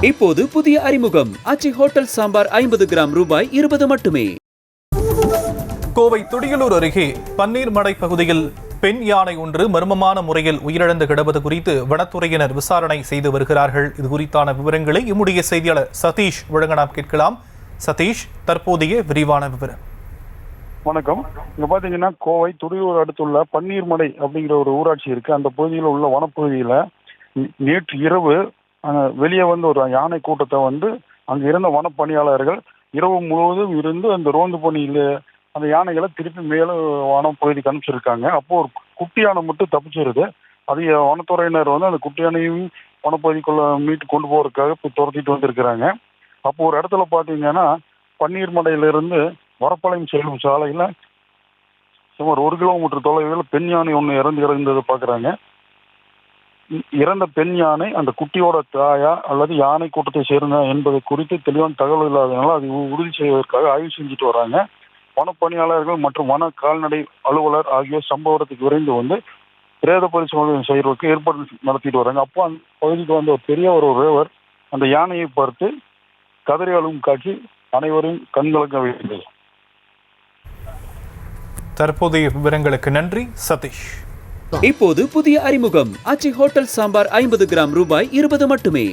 இப்போது புதிய அறிமுகம் ஆச்சி ஹோட்டல் சாம்பார் 50 கிராம் ரூபாய் 20 மட்டுமே. கோவை துடியலூர் அருகே பன்னீர்மடை பகுதியில் பெண் யானை ஒன்று மர்மமான முறையில் உயிரிழந்து கிடப்பது குறித்து வனத்துறையினர் விசாரணை செய்து வருகிறார்கள். இது குறித்தான விவரங்களை நம்முடைய செய்தியாளர் சதீஷ் வழங்க நாம் கேட்கலாம். சதீஷ், தற்போதைய விரிவான விவரம். வணக்கம். இங்க பாத்தீங்கன்னா கோவை துடியூர் அடுத்துள்ள பன்னீர்மடை அப்படிங்கிற ஒரு ஊராட்சி இருக்கு. அந்த பகுதியில் உள்ள வனப்பகுதியில நேற்று இரவு வெளியே வந்து ஒரு யானை கூட்டத்தை அங்க இருந்த வனப்பணியாளர்கள் இரவு முழுவதும் இருந்து அந்த ரோந்து பணியில அந்த யானைகளை திருப்பி மேலும் வனப்பகுதிக்கு அனுப்பிச்சிருக்காங்க. அப்போ ஒரு குட்டி யானை மட்டும் தப்பிச்சிருது. அது வனத்துறையினர் அந்த குட்டி யானையும் வனப்பகுதிக்குள்ள மீட்டு கொண்டு போறதுக்காக இப்போ துரத்திட்டு வந்திருக்கிறாங்க. அப்போ ஒரு இடத்துல பாத்தீங்கன்னா பன்னீர்மடையிலிருந்து வரப்பாளையம் செல்லும் சாலையில சுமார் 1 கிலோமீட்டர் தொலைவில் பெண் யானை ஒன்று இறந்ததை பாக்குறாங்க. இறந்த பெண் யானை அந்த குட்டியோட தாயா அல்லது யானை கூட்டத்தை சேர்ந்த என்பது குறித்து தெளிவான தகவல் இல்லாதனால அது உறுதி செய்வதற்காக ஆய்வு செஞ்சுட்டு வராங்க. வனப்பணியாளர்கள் மற்றும் வன கால்நடை அலுவலர் ஆகியோர் சம்பவ இடத்துக்கு விரைந்து பிரேத பரிசோதனை செய்வதற்கு ஏற்பாடு நடத்திட்டு வராங்க. அப்போ அந்த பகுதிக்கு ஒரு பெரிய ஒரு ரேவர் அந்த யானையை பார்த்து கதறி அழும் காட்சி அனைவரும் கண்கலங்க வைத்தது. தற்போதைய விவரங்களுக்கு நன்றி சதீஷ். இப்போது புதிய அறிமுகம் ஆச்சி ஹோட்டல் சாம்பார் 50 கிராம் ரூபாய் 20 மட்டுமே.